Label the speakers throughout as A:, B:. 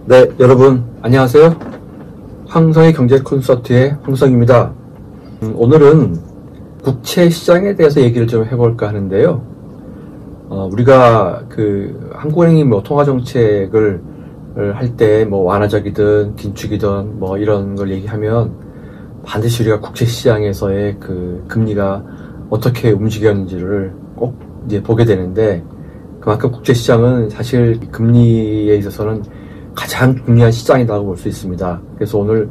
A: 네, 여러분 안녕하세요. 황성의 경제 콘서트의 황성입니다. 오늘은 국채 시장에 대해서 얘기를 좀 해볼까 하는데요. 우리가 한국은행이 통화 정책을 할 때 완화적이든 긴축이든 이런 걸 얘기하면 반드시 우리가 국채 시장에서의 금리가 어떻게 움직였는지를 꼭 이제 보게 되는데, 그만큼 국채 시장은 사실 금리에 있어서는 가장 중요한 시장이라고 볼 수 있습니다. 그래서 오늘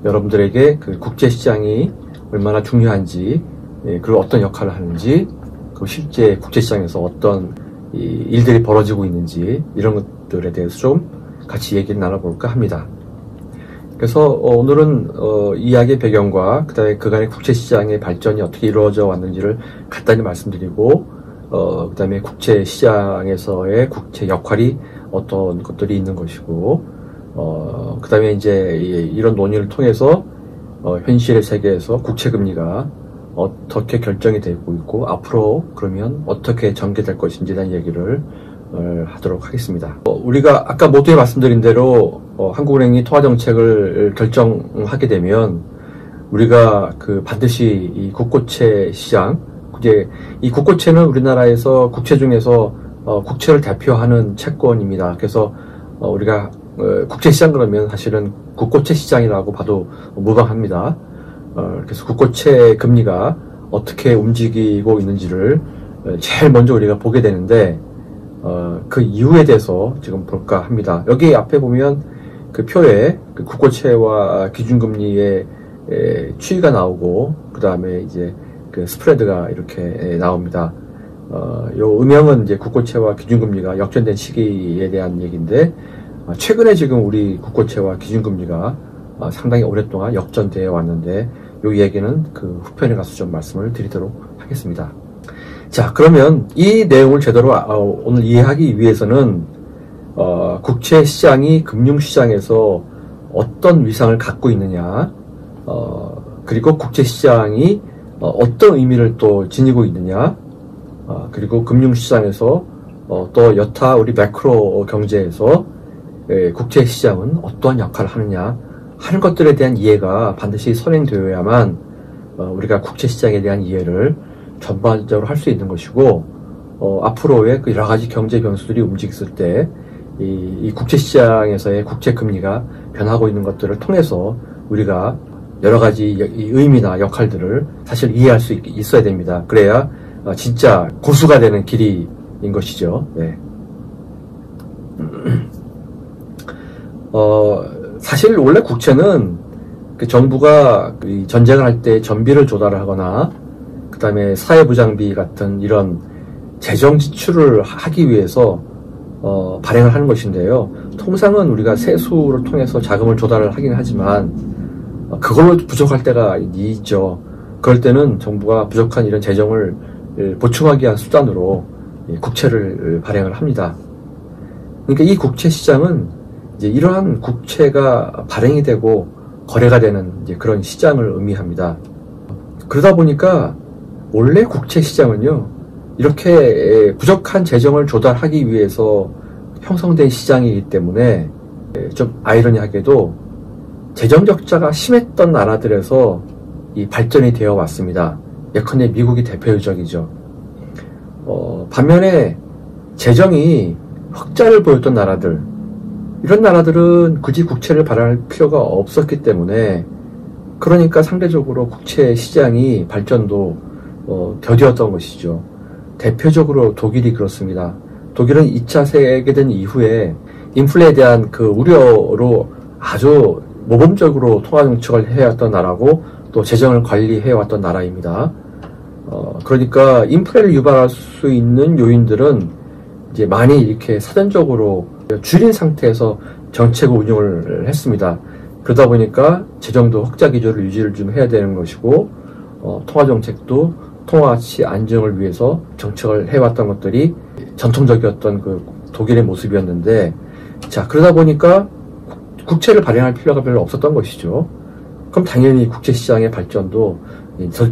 A: 여러분들에게 국제 시장이 얼마나 중요한지, 그리고 어떤 역할을 하는지, 그리고 실제 국제 시장에서 어떤 일들이 벌어지고 있는지, 이런 것들에 대해서 좀 같이 얘기를 나눠볼까 합니다. 그래서 오늘은 이야기의 배경과 그다음에 그간의 국제 시장의 발전이 어떻게 이루어져 왔는지를 간단히 말씀드리고, 그다음에 국제 시장에서의 국채 역할이 어떤 것들이 있는 것이고, 그다음에 이제 이런 논의를 통해서 현실의 세계에서 국채 금리가 어떻게 결정이 되고 있고 앞으로 그러면 어떻게 전개될 것인지에 대한 얘기를 하도록 하겠습니다. 우리가 아까 모두에 말씀드린 대로 한국은행이 통화 정책을 결정하게 되면 우리가 반드시 이 국고채 시장, 이제 이 국고채는 우리나라에서 국채 중에서 국채를 대표하는 채권입니다. 그래서 우리가 국채 시장 그러면 사실은 국고채 시장이라고 봐도 무방합니다. 그래서 국고채 금리가 어떻게 움직이고 있는지를 제일 먼저 우리가 보게 되는데, 그 이유에 대해서 지금 볼까 합니다. 여기 앞에 보면 그 표에 국고채와 기준금리의 추이가 나오고, 그 다음에 이제 스프레드가 이렇게 나옵니다. 요 음영은 이제 국고채와 기준금리가 역전된 시기에 대한 얘기인데, 최근에 지금 우리 국고채와 기준금리가 상당히 오랫동안 역전되어 왔는데, 요 얘기는 후편에 가서 좀 말씀을 드리도록 하겠습니다. 자, 그러면 이 내용을 제대로 오늘 이해하기 위해서는 국채 시장이 금융시장에서 어떤 위상을 갖고 있느냐, 그리고 국채 시장이 어떤 의미를 또 지니고 있느냐, 그리고 금융시장에서 또 여타 우리 매크로 경제에서 국채 시장은 어떠한 역할을 하느냐 하는 것들에 대한 이해가 반드시 선행되어야만 우리가 국채 시장에 대한 이해를 전반적으로 할 수 있는 것이고, 앞으로의 여러 가지 경제 변수들이 움직였을 때 이 국채 시장에서의 국채 금리가 변하고 있는 것들을 통해서 우리가 여러 가지 의미나 역할들을 사실 이해할 수 있어야 됩니다. 그래야 진짜 고수가 되는 길이인 것이죠. 네. 사실 원래 국채는 정부가 전쟁을 할 때 전비를 조달을 하거나, 그 다음에 사회부장비 같은 이런 재정 지출을 하기 위해서 발행을 하는 것인데요. 통상은 우리가 세수를 통해서 자금을 조달을 하긴 하지만 그걸로 부족할 때가 있죠. 그럴 때는 정부가 부족한 이런 재정을 보충하기 위한 수단으로 국채를 발행을 합니다. 그러니까 이 국채 시장은 이제 이러한 국채가 발행이 되고 거래가 되는 이제 그런 시장을 의미합니다. 그러다 보니까 원래 국채 시장은요, 이렇게 부족한 재정을 조달하기 위해서 형성된 시장이기 때문에 좀 아이러니하게도 재정 적자가 심했던 나라들에서 이 발전이 되어 왔습니다. 예컨대 미국이 대표적이죠. 반면에 재정이 흑자를 보였던 나라들, 이런 나라들은 굳이 국채를 발행할 필요가 없었기 때문에, 그러니까 상대적으로 국채 시장이 발전도 더디었던 것이죠. 대표적으로 독일이 그렇습니다. 독일은 2차 세계대전 이후에 인플레에 대한 우려로 아주 모범적으로 통화 정책을 해왔던 나라고, 또 재정을 관리해왔던 나라입니다. 그러니까 인플레를 유발할 수 있는 요인들은 이제 많이 이렇게 사전적으로 줄인 상태에서 정책을 운영을 했습니다. 그러다 보니까 재정도 흑자 기조를 유지를 좀 해야 되는 것이고, 통화 정책도 통화치 안정을 위해서 정책을 해왔던 것들이 전통적이었던 독일의 모습이었는데, 자, 그러다 보니까 국채를 발행할 필요가 별로 없었던 것이죠. 그럼 당연히 국채 시장의 발전도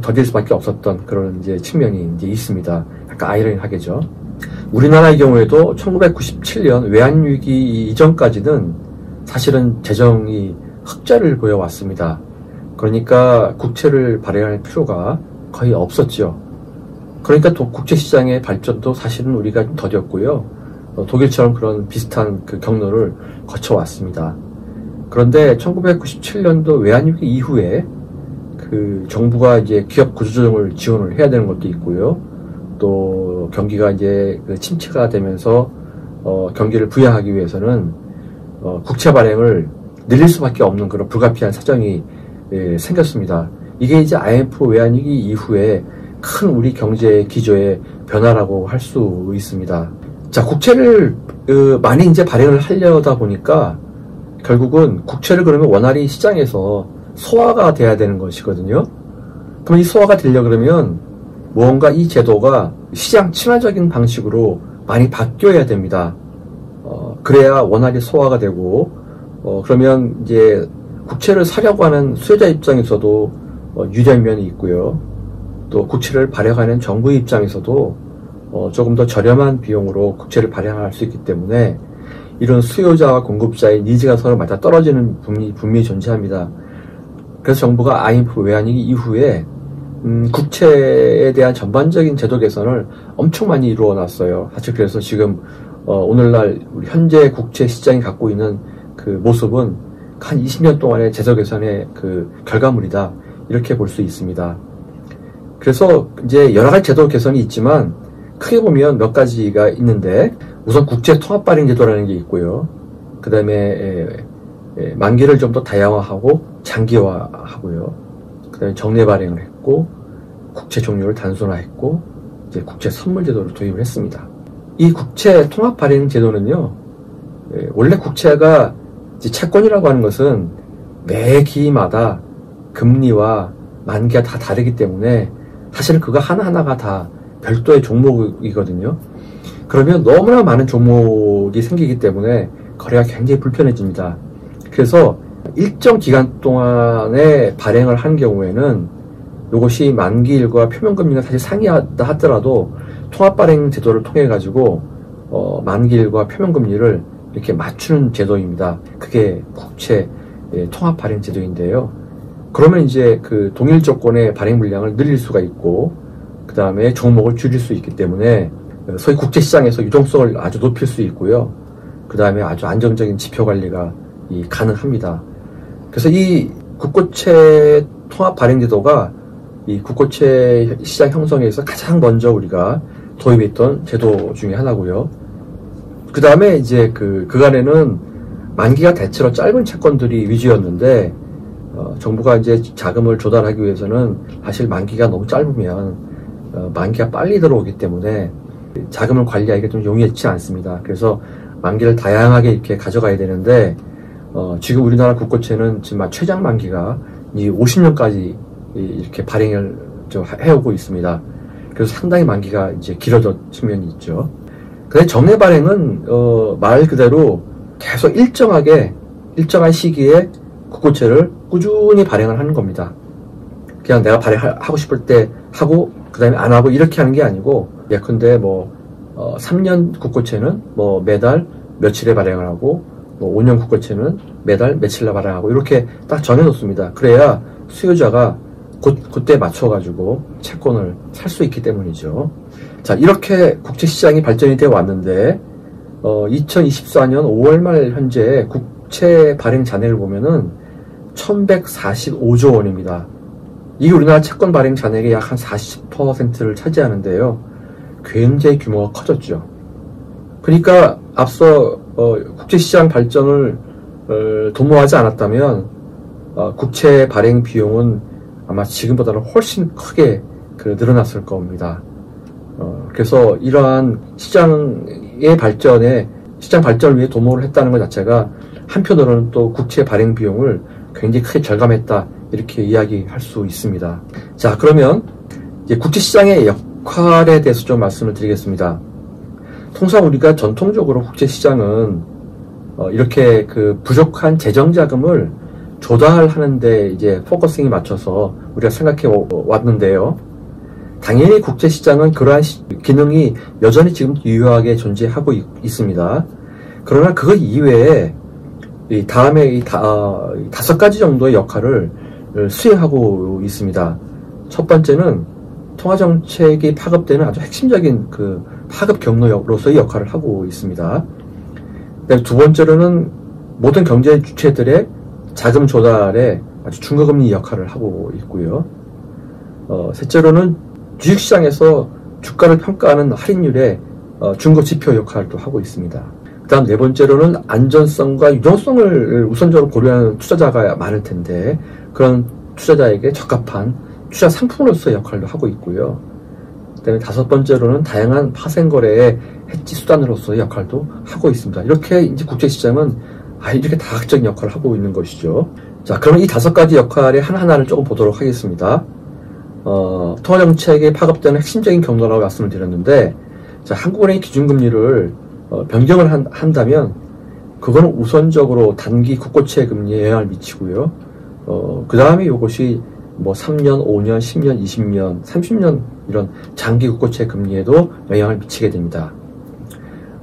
A: 더딜 수밖에 없었던 그런 이제 측면이 이제 있습니다. 약간 아이러니하겠죠. 우리나라의 경우에도 1997년 외환위기 이전까지는 사실은 재정이 흑자를 보여왔습니다. 그러니까 국채를 발행할 필요가 거의 없었죠. 그러니까 국제시장의 발전도 사실은 우리가 좀 더뎠고요. 독일처럼 그런 비슷한 그 경로를 거쳐왔습니다. 그런데 1997년도 외환위기 이후에 그 정부가 이제 기업 구조조정을 지원을 해야 되는 것도 있고요. 또 경기가 이제 그 침체가 되면서 경기를 부양하기 위해서는 국채 발행을 늘릴 수밖에 없는 그런 불가피한 사정이 생겼습니다. 이게 이제 IMF 외환위기 이후에 큰 우리 경제 기조의 변화라고 할 수 있습니다. 자, 국채를 많이 이제 발행을 하려다 보니까 결국은 국채를 그러면 원활히 시장에서 소화가 돼야 되는 것이거든요. 그럼 이 소화가 되려 그러면 무언가 이 제도가 시장 친화적인 방식으로 많이 바뀌어야 됩니다. 그래야 원활히 소화가 되고, 그러면 이제 국채를 사려고 하는 수요자 입장에서도 유리한 면이 있고요. 또 국채를 발행하는 정부 입장에서도 조금 더 저렴한 비용으로 국채를 발행할 수 있기 때문에 이런 수요자와 공급자의 니즈가 서로 맞아 떨어지는 부분이 분명히 존재합니다. 그래서 정부가 IMF 외환위기 이후에 국채에 대한 전반적인 제도 개선을 엄청 많이 이루어 놨어요. 사실 그래서 지금 오늘날 우리 현재 국채 시장이 갖고 있는 그 모습은 한 20년 동안의 제도 개선의 그 결과물이다, 이렇게 볼 수 있습니다. 그래서 이제 여러 가지 제도 개선이 있지만 크게 보면 몇 가지가 있는데, 우선 국제 통합 발행 제도라는 게 있고요. 그 다음에 만기를 좀 더 다양화하고 장기화하고요. 그 다음에 정례 발행을 했고, 국채 종류를 단순화했고, 이제 국채 선물 제도를 도입을 했습니다. 이 국채 통합 발행 제도는요, 원래 국채가 이제 채권이라고 하는 것은 매 기마다 금리와 만기가 다 다르기 때문에 사실 그거 하나하나가 다 별도의 종목이거든요. 그러면 너무나 많은 종목이 생기기 때문에 거래가 굉장히 불편해집니다. 그래서 일정 기간 동안에 발행을 한 경우에는 이것이 만기일과 표면금리가 사실 상이하다 하더라도 통합발행 제도를 통해 가지고 만기일과 표면금리를 이렇게 맞추는 제도입니다. 그게 국채 통합발행 제도인데요. 그러면 이제 그 동일 조건의 발행 물량을 늘릴 수가 있고, 그 다음에 종목을 줄일 수 있기 때문에 소위 국제시장에서 유동성을 아주 높일 수 있고요. 그 다음에 아주 안정적인 지표 관리가 가능합니다. 그래서 이 국고채 통합 발행 제도가 이 국고채 시장 형성에서 가장 먼저 우리가 도입했던 제도 중에 하나고요. 그 다음에 이제 그간에는 만기가 대체로 짧은 채권들이 위주였는데, 정부가 이제 자금을 조달하기 위해서는 사실 만기가 너무 짧으면 만기가 빨리 들어오기 때문에 자금을 관리하기가 좀 용이하지 않습니다. 그래서 만기를 다양하게 이렇게 가져가야 되는데, 지금 우리나라 국고채는 지금 최장 만기가 이 50년까지 이렇게 발행을 좀 해오고 있습니다. 그래서 상당히 만기가 이제 길어진 측면이 있죠. 근데 정례 발행은 말 그대로 계속 일정한 시기에 국고채를 꾸준히 발행을 하는 겁니다. 그냥 내가 발행하고 싶을 때 하고 그 다음에 안 하고 이렇게 하는 게 아니고, 예컨대 3년 국고채는 매달 며칠에 발행을 하고, 5년 국고채는 매달 며칠에 발행하고, 이렇게 딱 정해놓습니다. 그래야 수요자가 그때 맞춰가지고 채권을 살 수 있기 때문이죠. 자, 이렇게 국채시장이 발전이 되어 왔는데, 2024년 5월 말 현재 국채 발행 잔액을 보면은 1145조 원입니다. 이게 우리나라 채권 발행 잔액의 약 한 40%를 차지하는데요. 굉장히 규모가 커졌죠. 그러니까 앞서 국제시장 발전을 도모하지 않았다면 국채 발행 비용은 아마 지금보다는 훨씬 크게 늘어났을 겁니다. 그래서 이러한 시장 발전을 위해 도모를 했다는 것 자체가 한편으로는 또 국채 발행 비용을 굉장히 크게 절감했다, 이렇게 이야기할 수 있습니다. 자, 그러면 이제 국제시장의 역할에 대해서 좀 말씀을 드리겠습니다. 통상 우리가 전통적으로 국제시장은 이렇게 부족한 재정자금을 조달하는데 이제 포커싱이 맞춰서 우리가 생각해 왔는데요. 당연히 국제시장은 그러한 기능이 여전히 지금 유효하게 존재하고 있습니다. 그러나 그것 이외에 이 다음에 다섯 가지 정도의 역할을 수행하고 있습니다. 첫 번째는 통화정책이 파급되는 아주 핵심적인 그 파급 경로로서의 역할을 하고 있습니다. 두 번째로는 모든 경제 주체들의 자금 조달에 아주 중거금리 역할을 하고 있고요. 셋째로는 주식시장에서 주가를 평가하는 할인율의 중거 지표 역할도 하고 있습니다. 그 다음 네 번째로는 안전성과 유동성을 우선적으로 고려하는 투자자가 많을 텐데 그런 투자자에게 적합한 투자 상품으로서의 역할도 하고 있고요. 그 다음에 다섯 번째로는 다양한 파생거래의 해지 수단으로서의 역할도 하고 있습니다. 이렇게 이제 국제시장은 이렇게 다각적인 역할을 하고 있는 것이죠. 자, 그러면 이 다섯 가지 역할의 하나하나를 조금 보도록 하겠습니다. 통화정책에 파급되는 핵심적인 경로라고 말씀을 드렸는데, 자, 한국은행이 기준금리를 변경을 한다면, 그거는 우선적으로 단기 국고채 금리에 영향을 미치고요. 그 다음에 이것이 뭐 3년, 5년, 10년, 20년, 30년 이런 장기 국고채 금리에도 영향을 미치게 됩니다.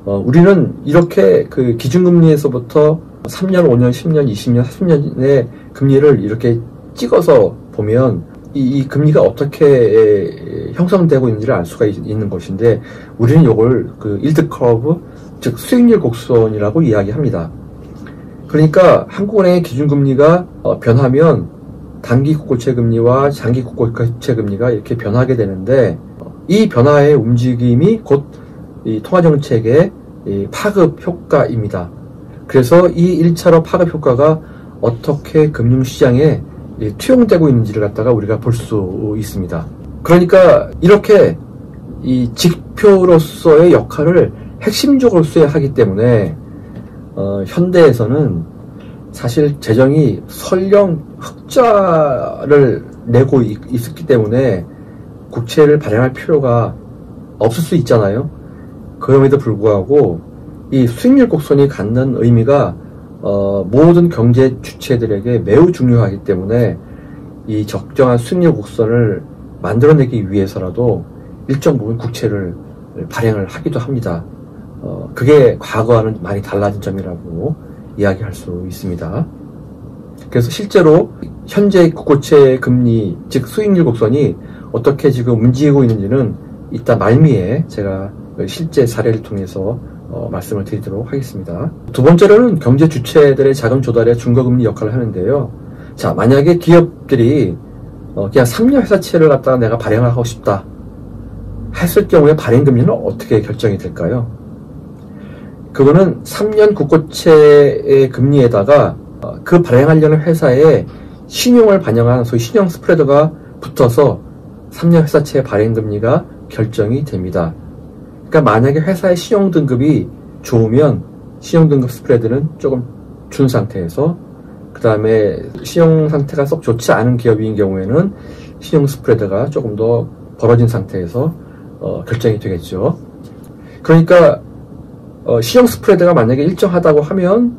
A: 우리는 이렇게 그 기준금리에서부터 3년, 5년, 10년, 20년, 30년의 금리를 이렇게 찍어서 보면 이 금리가 어떻게 형성되고 있는지를 알 수가 있는 것인데 우리는 이걸 그 일드 커브, 즉 수익률 곡선이라고 이야기합니다. 그러니까 한국은행의 기준금리가 변하면 단기 국고채 금리와 장기 국고채 금리가 이렇게 변하게 되는데 이 변화의 움직임이 곧 이 통화정책의 이 파급 효과입니다. 그래서 이 1차로 파급 효과가 어떻게 금융시장에 투영되고 있는지를 갖다가 우리가 볼 수 있습니다. 그러니까 이렇게 이 지표로서의 역할을 핵심적으로 수행하기 때문에 현대에서는 사실 재정이 설령 흑자를 내고 있었기 때문에 국채를 발행할 필요가 없을 수 있잖아요. 그럼에도 불구하고 이 수익률 곡선이 갖는 의미가 모든 경제 주체들에게 매우 중요하기 때문에 이 적정한 수익률 곡선을 만들어내기 위해서라도 일정 부분 국채를 발행을 하기도 합니다. 그게 과거와는 많이 달라진 점이라고 이야기할 수 있습니다. 그래서 실제로 현재 국고채 금리, 즉 수익률 곡선이 어떻게 지금 움직이고 있는지는 이따 말미에 제가 실제 사례를 통해서 말씀을 드리도록 하겠습니다. 두 번째로는 경제 주체들의 자금 조달에 중거금리 역할을 하는데요. 자, 만약에 기업들이 그냥 3년 회사채를 갖다가 내가 발행을 하고 싶다 했을 경우에 발행금리는 어떻게 결정이 될까요? 그거는 3년 국고채의 금리에다가 그 발행하려는 회사의 신용을 반영한 소위 신용 스프레드가 붙어서 3년 회사채 발행금리가 결정이 됩니다. 그러니까 만약에 회사의 신용등급이 좋으면 신용등급 스프레드는 조금 준 상태에서 그 다음에 신용상태가 썩 좋지 않은 기업인 경우에는 신용 스프레드가 조금 더 벌어진 상태에서 결정이 되겠죠. 그러니까 신용 스프레드가 만약에 일정하다고 하면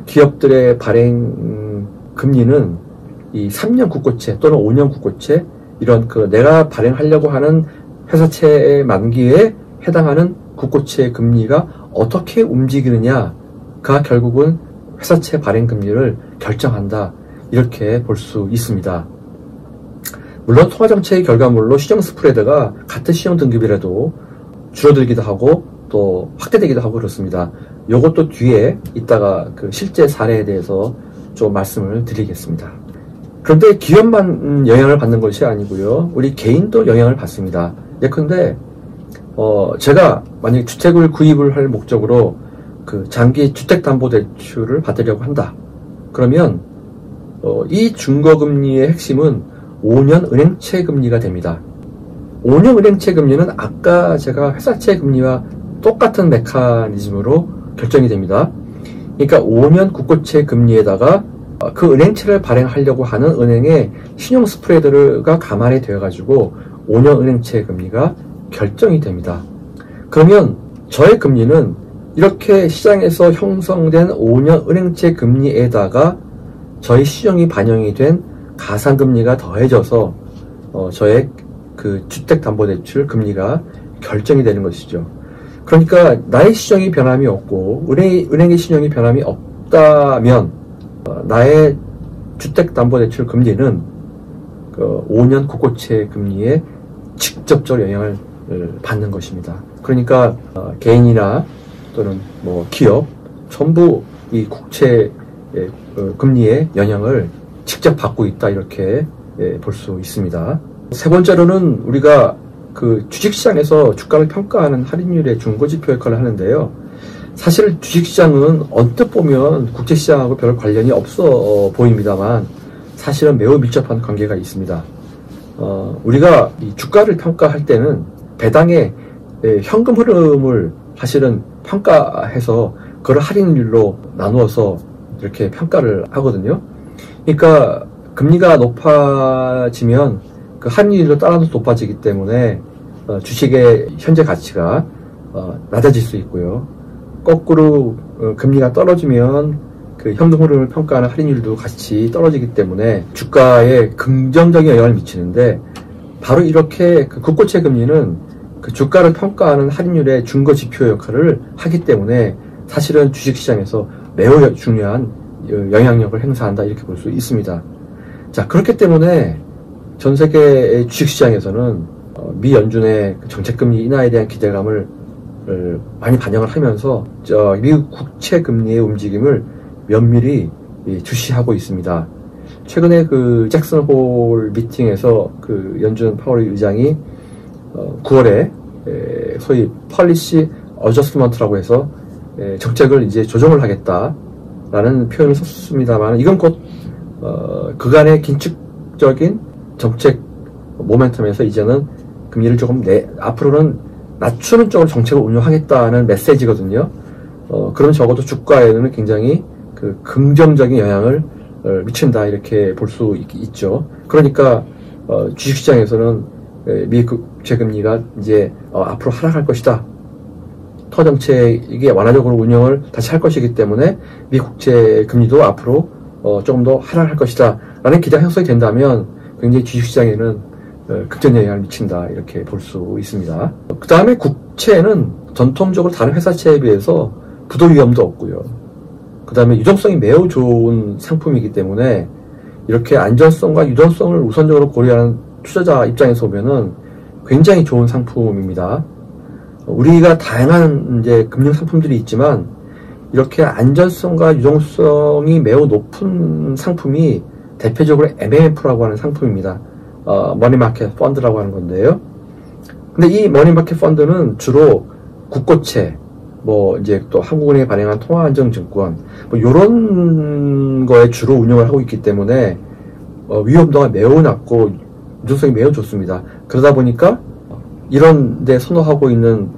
A: 기업들의 발행 금리는 이 3년 국고채 또는 5년 국고채 이런 그 내가 발행하려고 하는 회사채의 만기에 해당하는 국고채 금리가 어떻게 움직이느냐가 결국은 회사채 발행 금리를 결정한다 이렇게 볼 수 있습니다. 물론 통화정책의 결과물로 신용 스프레드가 같은 신용 등급이라도 줄어들기도 하고 또 확대되기도 하고 그렇습니다. 요것도 뒤에 이따가 그 실제 사례에 대해서 좀 말씀을 드리겠습니다. 그런데 기업만 영향을 받는 것이 아니고요. 우리 개인도 영향을 받습니다. 예컨대 제가 만약에 주택을 구입을 할 목적으로 그 장기 주택담보대출을 받으려고 한다. 그러면 이 중거금리의 핵심은 5년 은행채 금리가 됩니다. 5년 은행채 금리는 아까 제가 회사채 금리와 똑같은 메커니즘으로 결정이 됩니다. 그러니까 5년 국고채 금리에다가 그 은행채를 발행하려고 하는 은행의 신용 스프레드가 감안이 되어가지고 5년 은행채 금리가 결정이 됩니다. 그러면 저의 금리는 이렇게 시장에서 형성된 5년 은행채 금리에다가 저희 신용이 반영이 된 가상금리가 더해져서 저의 그 주택담보대출 금리가 결정이 되는 것이죠. 그러니까 나의 신용이 변함이 없고 은행의 신용이 변함이 높다면 나의 주택담보대출 금리는 5년 국고채 금리에 직접적으로 영향을 받는 것입니다. 그러니까 개인이나 또는 뭐 기업 전부 이 국채 금리의 영향을 직접 받고 있다, 이렇게 볼 수 있습니다. 세 번째로는 우리가 그 주식시장에서 주가를 평가하는 할인율의 중거지표 역할을 하는데요. 사실 주식시장은 언뜻 보면 국제시장하고 별 관련이 없어 보입니다만 사실은 매우 밀접한 관계가 있습니다. 우리가 이 주가를 평가할 때는 배당의 현금 흐름을 사실은 평가해서 그걸 할인율로 나누어서 이렇게 평가를 하거든요. 그러니까 금리가 높아지면 그 할인율도 따라서 높아지기 때문에 주식의 현재 가치가 낮아질 수 있고요. 거꾸로 금리가 떨어지면 그 현금 흐름을 평가하는 할인율도 같이 떨어지기 때문에 주가에 긍정적인 영향을 미치는데, 바로 이렇게 그 국고채 금리는 그 주가를 평가하는 할인율의 준거 지표 역할을 하기 때문에 사실은 주식시장에서 매우 중요한 영향력을 행사한다, 이렇게 볼 수 있습니다. 자, 그렇기 때문에 전 세계의 주식시장에서는 미 연준의 정책금리 인하에 대한 기대감을 많이 반영을 하면서 미국 국채 금리의 움직임을 면밀히 주시하고 있습니다. 최근에 그 잭슨 홀 미팅에서 그 연준 파월 의장이 9월에 소위 policy adjustment라고 해서 정책을 이제 조정을 하겠다라는 표현을 썼습니다만, 이건 곧 그간의 긴축적인 정책 모멘텀에서 이제는 금리를 조금 앞으로는 낮추는 쪽으로 정책을 운용하겠다는 메시지거든요. 그럼 적어도 주가에는 굉장히 그 긍정적인 영향을 미친다, 이렇게 볼 수 있죠. 그러니까 주식시장에서는 미국 국채금리가 이제 앞으로 하락할 것이다, 터 정책이 완화적으로 운영을 다시 할 것이기 때문에 미국 국채금리도 앞으로 조금 더 하락할 것이다 라는 기대가 형성이 된다면 굉장히 주식시장에는 극단적 영향을 미친다, 이렇게 볼 수 있습니다. 그 다음에 국채는 전통적으로 다른 회사채에 비해서 부도 위험도 없고요. 그 다음에 유동성이 매우 좋은 상품이기 때문에 이렇게 안전성과 유동성을 우선적으로 고려하는 투자자 입장에서 보면은 굉장히 좋은 상품입니다. 우리가 다양한 이제 금융 상품들이 있지만 이렇게 안전성과 유동성이 매우 높은 상품이 대표적으로 MMF라고 하는 상품입니다. 머니마켓 펀드라고 하는 건데요. 근데 이 머니마켓 펀드는 주로 국고채, 뭐 이제 또 한국은행이 발행한 통화안정증권, 뭐 요런 거에 주로 운영을 하고 있기 때문에 위험도가 매우 낮고 유동성이 매우 좋습니다. 그러다 보니까 이런 데 선호하고 있는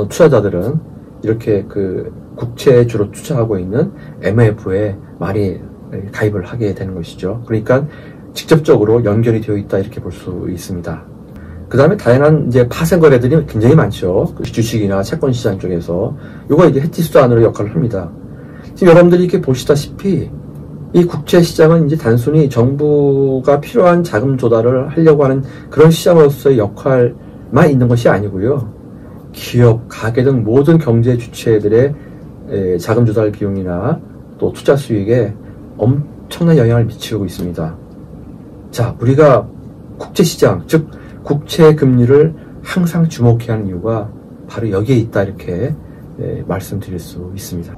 A: 투자자들은 이렇게 그 국채에 주로 투자하고 있는 MMF에 많이 가입을 하게 되는 것이죠. 그러니까 직접적으로 연결이 되어 있다, 이렇게 볼 수 있습니다. 그 다음에 다양한 이제 파생 거래들이 굉장히 많죠. 주식이나 채권 시장 쪽에서. 요거 이제 헤지수 안으로 역할을 합니다. 지금 여러분들이 이렇게 보시다시피 이 국채 시장은 이제 단순히 정부가 필요한 자금 조달을 하려고 하는 그런 시장으로서의 역할만 있는 것이 아니고요. 기업, 가계 등 모든 경제 주체들의 자금 조달 비용이나 또 투자 수익에 엄청난 영향을 미치고 있습니다. 자, 우리가 국제 시장, 즉 국채 금리를 항상 주목해야 하는 이유가 바로 여기에 있다, 이렇게 말씀드릴 수 있습니다.